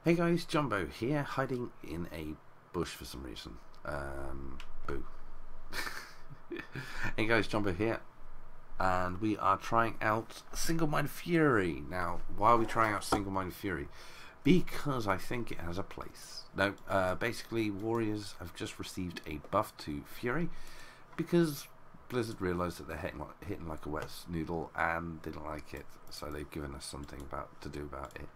Hey guys, JONBO here, hiding in a bush for some reason. Boo. Hey guys, JONBO here, and we are trying out Single-Minded Fury. Now, why are we trying out Single-Minded Fury? Because I think it has a place. No, basically, Warriors have just received a buff to Fury because Blizzard realised that they're hitting like a wet noodle and they don't like it, so they've given us something to do about it.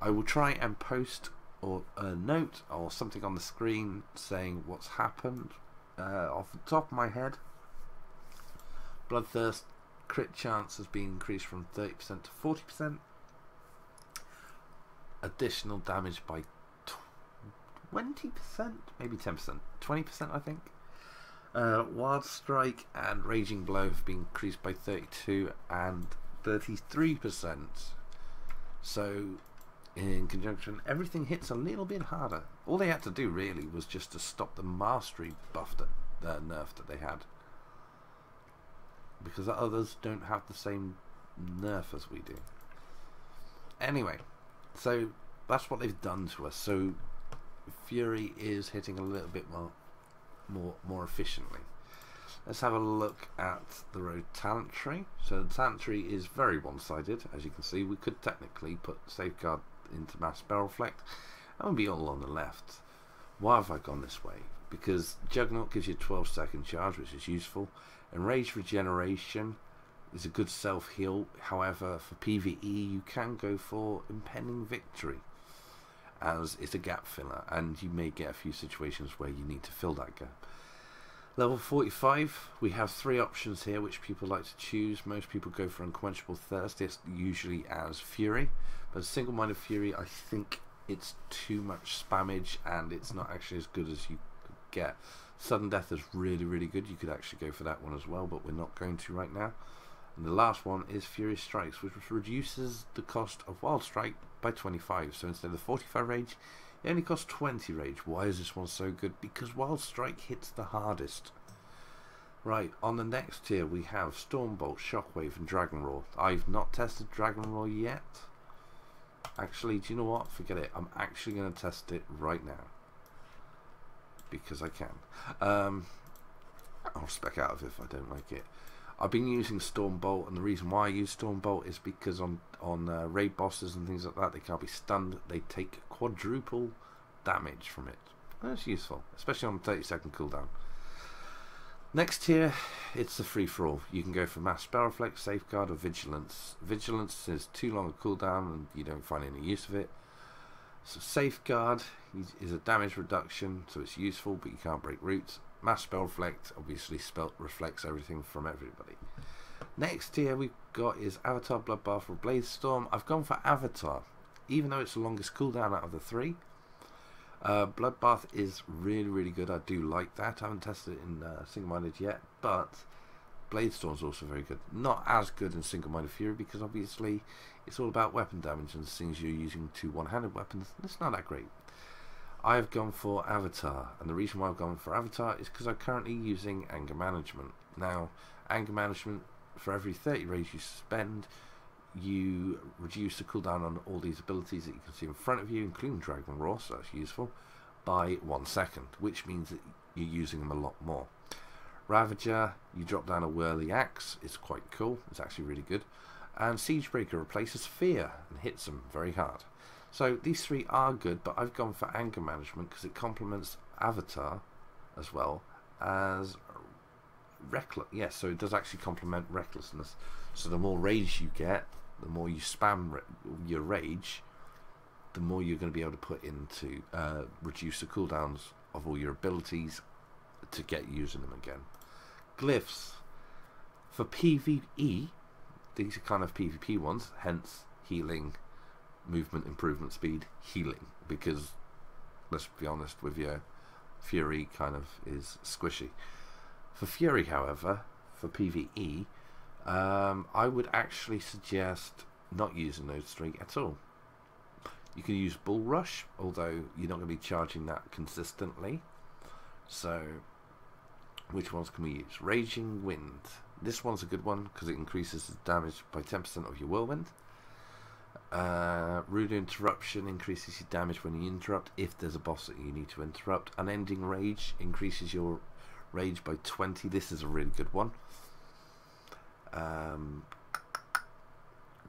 I will try and post or a note or something on the screen saying what's happened. Off the top of my head, Bloodthirst crit chance has been increased from 30% to 40%. Additional damage by 20%, maybe 10%, 20% I think. Wild Strike and Raging Blow have been increased by 32 and 33%. So in conjunction, everything hits a little bit harder. All they had to do really was just to stop the mastery buff nerf that they had, because the others don't have the same nerf as we do. Anyway, so that's what they've done to us. So Fury is hitting a little bit more efficiently. Let's have a look at the road talent tree. So the talent tree is very one-sided, as you can see. We could technically put Safeguard into Mass Spell Reflect and we'll be all on the left. Why have I gone this way? Because Juggernaut gives you a 12-second charge, which is useful. Enraged Regeneration is a good self-heal. However, for PvE you can go for Impending Victory, as it's a gap filler and you may get a few situations where you need to fill that gap. Level 45, we have three options here which people like to choose. Most people go for Unquenchable Thirst. It's usually as Fury, but Single-Minded Fury, I think it's too much spammage and it's not actually as good as you could get. Sudden Death is really good. You could actually go for that one as well, but we're not going to right now. And the last one is Furious Strikes, which reduces the cost of Wild Strike by 25. So instead of 45 rage, it only costs 20 rage. Why is this one so good? Because Wild Strike hits the hardest. Right, on the next tier we have Stormbolt, Shockwave and Dragon Roar. I've not tested Dragon Roar yet. Actually, do you know what? Forget it. I'm actually going to test it right now, because I can. I'll spec out of it if I don't like it. I've been using Stormbolt, and the reason why I use Stormbolt is because on raid bosses and things like that, they can't be stunned. They take quadruple damage from it. That's useful, especially on a 30-second cooldown. Next tier, it's the free-for-all. You can go for Mass Spell Reflect, Safeguard or Vigilance. Vigilance is too long a cooldown and you don't find any use of it. So Safeguard is a damage reduction, so it's useful, but you can't break roots. Mass Spell Reflect obviously reflects everything from everybody. Next tier we've got is Avatar, Bloodbath or Bladestorm. I've gone for Avatar, even though it's the longest cooldown out of the three. Bloodbath is really good. I do like that. I haven't tested it in Single-Minded yet, but Bladestorm is also very good. Not as good in Single-Minded Fury because obviously it's all about weapon damage and things you're using two one-handed weapons. It's not that great. I've gone for Avatar, and the reason why I've gone for Avatar is because I'm currently using Anger Management. Now, Anger Management, for every 30 rage you spend, you reduce the cooldown on all these abilities that you can see in front of you, including Dragon Roar, so that's useful, by 1 second, which means that you're using them a lot more. Ravager, you drop down a Whirly Axe, it's quite cool, it's actually really good. And Siegebreaker replaces Fear and hits them very hard. So these three are good, but I've gone for Anger Management because it complements Avatar as well as Reckless. Yes, so it does actually complement Recklessness. So the more rage you get, the more you spam your rage, the more you're going to be able to put into reduce the cooldowns of all your abilities to get using them again. Glyphs. For PvE, these are kind of PvP ones, hence healing, movement, improvement, speed, healing, because let's be honest with you, Fury kind of is squishy. For Fury, however, for PvE, I would actually suggest not using those three at all. You can use Bull Rush, although you're not going to be charging that consistently. So, which ones can we use? Raging Wind. This one's a good one because it increases the damage by 10% of your Whirlwind. Rude interruption increases your damage when you interrupt if there's a boss that you need to interrupt. Unending rage increases your rage by 20. This is a really good one.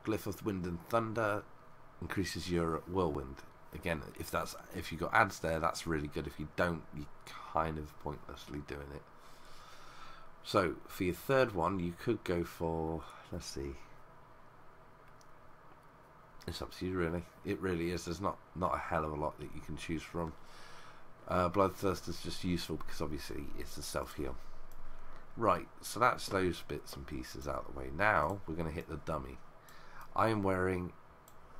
Glyph of Wind and Thunder increases your whirlwind. Again, if you got ads there, that's really good. If you don't, you're kind of pointlessly doing it. So for your third one, you could go for, let's see. It's up to you, really. It really is. There's not a hell of a lot that you can choose from. Bloodthirst is just useful because obviously it's a self-heal. Right, so that's those bits and pieces out of the way. Now we're going to hit the dummy. I am wearing,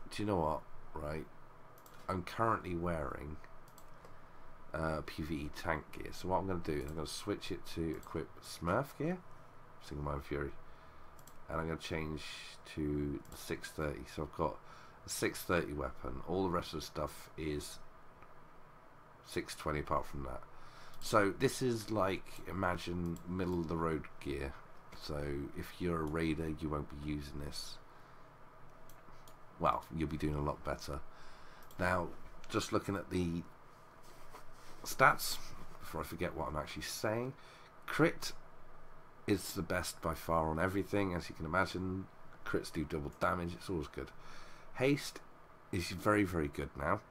do you know what, right, I'm currently wearing PvE tank gear. So what I'm going to do is I'm going to switch it to equip Smurf gear, Single Mind Fury, and I'm going to change to 630. So I've got a 630 weapon. All the rest of the stuff is 620 apart from that. So this is like, imagine middle of the road gear. So if you're a raider, you won't be using this. Well, you'll be doing a lot better. Now, just looking at the stats, before I forget what I'm actually saying, crit is the best by far on everything, as you can imagine. Crits do double damage, it's always good. Haste is very, very good now.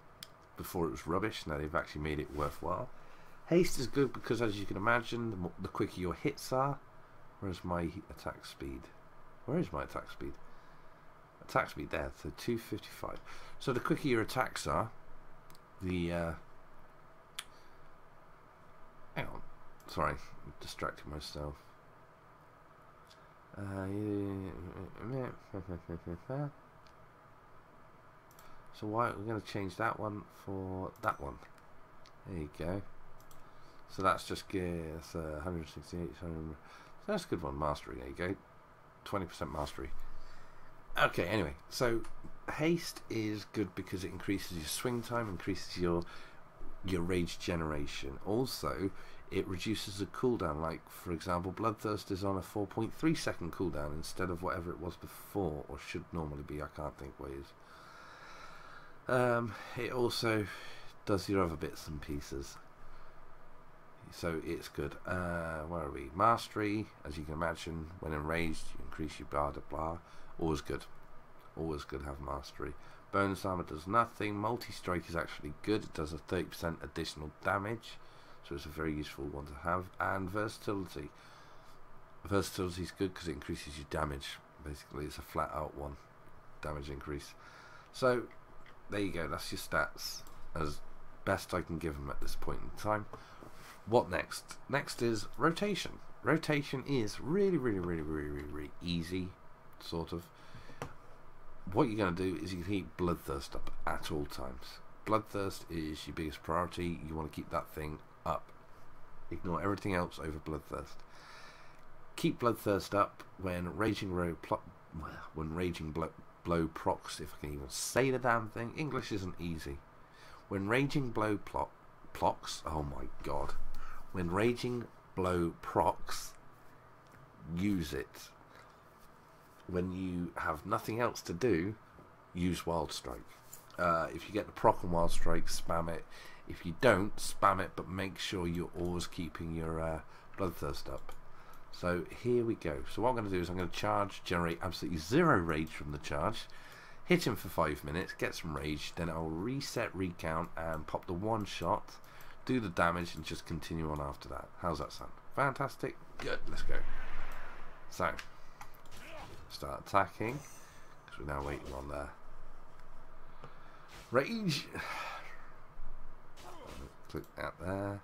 Before it was rubbish, now they've actually made it worthwhile. Haste is good because, as you can imagine, the quicker your hits are. Where's my attack speed? Where is my attack speed? Attack speed there, so 255. So the quicker your attacks are, the hang on, sorry, I'm distracting myself. So why we're going to change that one for that one? There you go. So that's just gear. That's 168. So that's a good one. Mastery. There you go. 20% mastery. Okay. Anyway, so haste is good because it increases your swing time, increases your rage generation. Also, it reduces the cooldown. Like for example, Bloodthirst is on a 4.3 second cooldown instead of whatever it was before, or should normally be. I can't think what it is. It also does your other bits and pieces, so it's good. Where are we? Mastery, as you can imagine, when enraged you increase your blah blah blah. Always good. Always good to have mastery. Bonus armor does nothing. Multi-strike is actually good. It does a 30% additional damage, so it's a very useful one to have. And versatility. Versatility is good because it increases your damage. Basically it's a flat out one, damage increase. So there you go, that's your stats as best I can give them at this point in time. What next? Next is rotation. Rotation is really easy, sort of. What you're going to do is you keep Bloodthirst up at all times. Bloodthirst is your biggest priority. You want to keep that thing up. Ignore everything else over Bloodthirst. Keep Bloodthirst up when Raging Blow procs, if I can even say the damn thing. English isn't easy. When Raging Blow procs, oh my god. When Raging Blow procs, use it. When you have nothing else to do, use Wild Strike. If you get the proc on Wild Strike, spam it. If you don't, spam it, but make sure you're always keeping your Bloodthirst up. So here we go. So what I'm going to do is I'm going to charge, generate absolutely 0 rage from the charge, hit him for 5 minutes, get some rage, then I'll reset recount and pop the one shot, do the damage, and just continue on after that. How's that sound? Fantastic. Good. Let's go. So start attacking because we're now waiting on the rage. Click that there.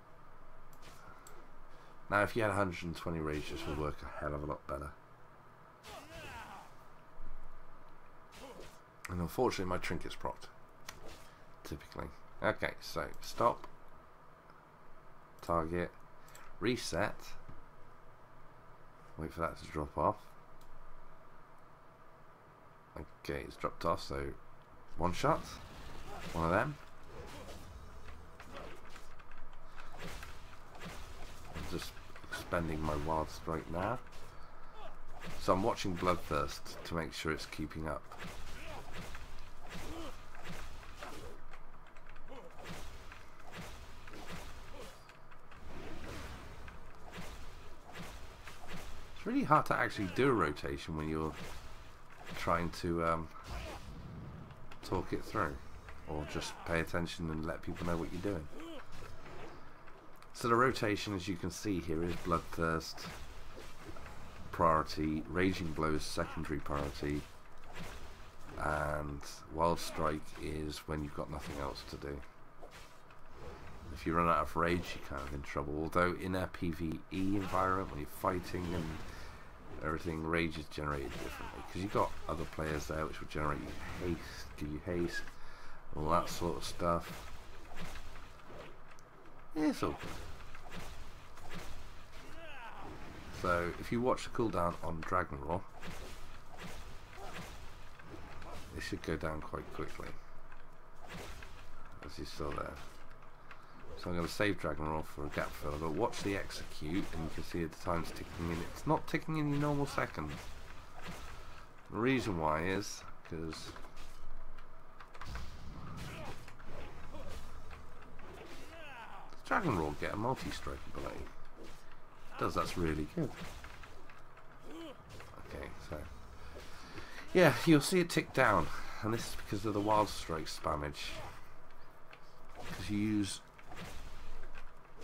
Now if you had 120 rage, this would work a hell of a lot better. And unfortunately my trinket's procced, typically. Okay, so stop, target, reset, wait for that to drop off. Okay, it's dropped off, so one shot, one of them. I'm just expending my Wild Strike now. So I'm watching Bloodthirst to make sure it's keeping up. It's really hard to actually do a rotation when you're trying to talk it through, or just pay attention and let people know what you're doing. So the rotation, as you can see here, is Bloodthirst priority, Raging Blows secondary priority, and Wild Strike is when you've got nothing else to do. If you run out of rage, you're kind of in trouble. Although in a PvE environment, when you're fighting and everything, rage is generated differently, because you've got other players there which will generate you haste, give you haste, all that sort of stuff. Yeah, it's all good. So if you watch the cooldown on Dragon Roar, it should go down quite quickly, as you saw there. So I'm going to save Dragon Roar for a gap filler, but watch the execute and you can see the time's ticking in. It's not ticking in your normal seconds. The reason why is because Dragon Roar get a multi-strike ability. It does, that's really good. Okay, so yeah, you'll see it tick down, and this is because of the Wild Strike spammage. Because you use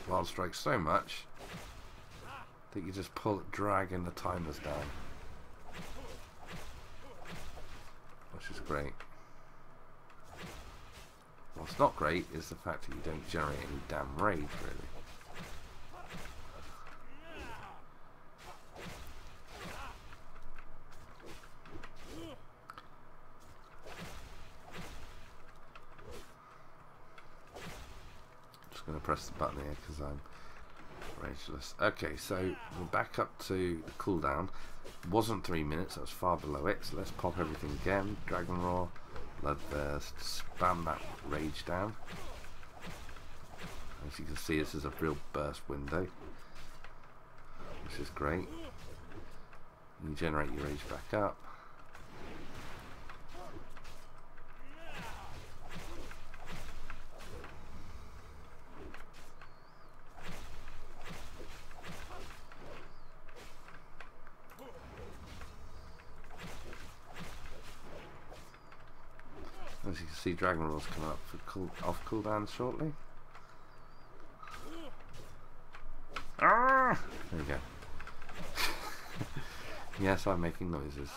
Wild Strike so much that you just pull it, dragging the timers down, which is great. What's not great is the fact that you don't generate any damn rage, really. Going to press the button here because I'm rageless. Okay, so we're back up to the cooldown. It wasn't 3 minutes, that was far below it, so let's pop everything again. Dragon Roar, Bloodthirst, spam that rage down. As you can see, this is a real burst window, which is great. You generate your rage back up. As you can see, Dragon Roar's coming up for off cooldown shortly. Ah! There we go. Yes, I'm making noises.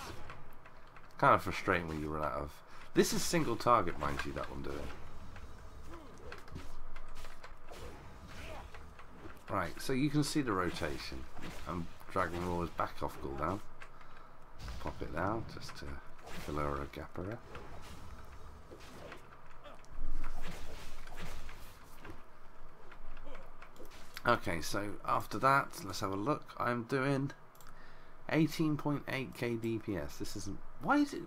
Kind of frustrating when you run out of... This is single target, mind you, that one doing. Right, so you can see the rotation. And Dragon Roar is back off cooldown. Pop it now, just to fill her a gap area. Okay, so after that, let's have a look. I'm doing 18.8k DPS. This isn't... Why is it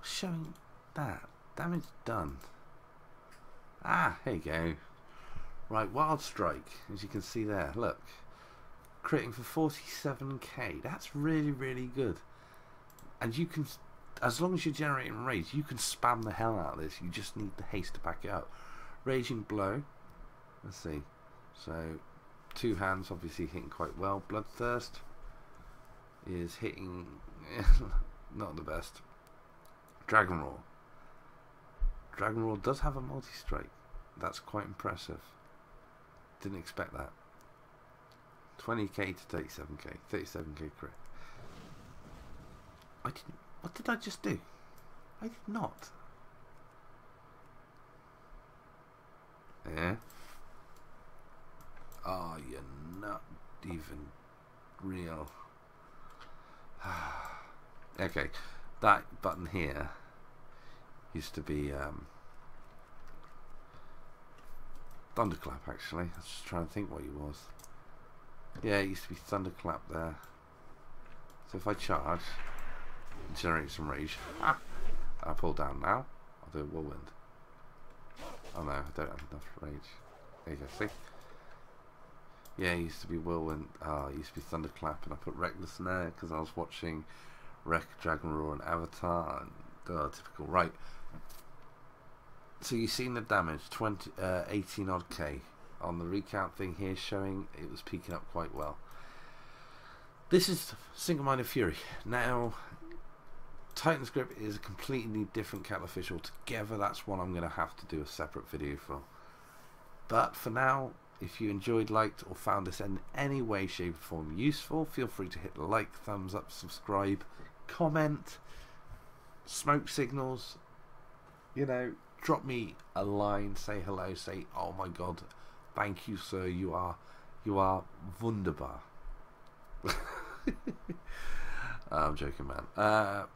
showing that? Damage done. Ah, here you go. Right, Wild Strike, as you can see there. Look. Critting for 47k. That's really, really good. And you can... As long as you're generating rage, you can spam the hell out of this. You just need the haste to back it up. Raging Blow. Let's see. So, two hands obviously hitting quite well. Bloodthirst is hitting not the best. Dragon Roar. Dragon Roar does have a multi-strike. That's quite impressive. Didn't expect that. 20k to 37k. 37k crit. I didn't... What did I just do? I did not. Yeah. Oh, you're not even real. Okay, that button here used to be Thunderclap, actually. I was just trying to think what he was. Yeah, it used to be Thunderclap there. So if I charge, generate some rage. I pull down now. I'll do a Whirlwind. Oh no, I don't have enough rage. There you go, see? Yeah, it used to be Whirlwind. It used to be Thunderclap, and I put Reckless in there because I was watching Dragon Roar and Avatar. And, typical. Right. So you've seen the damage, 18 odd K. On the recount thing here showing it was peaking up quite well. This is Single-Minded Fury. Now, Titan's Grip is a completely different kettle of fish altogether. That's one I'm going to have to do a separate video for. But for now, if you enjoyed, liked, or found this in any way, shape, or form useful, feel free to hit the like, thumbs up, subscribe, comment, smoke signals, you know, drop me a line, say hello, say, oh my god, thank you sir, you are wunderbar. I'm joking, man.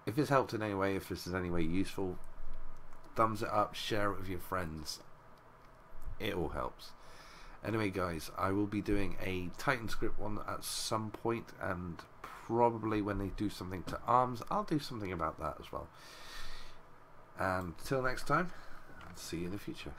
If it's helped in any way, if this is any way useful, thumbs it up, share it with your friends. It all helps. Anyway, guys, I will be doing a Titan's Grip one at some point, and probably when they do something to arms, I'll do something about that as well. And till next time, see you in the future.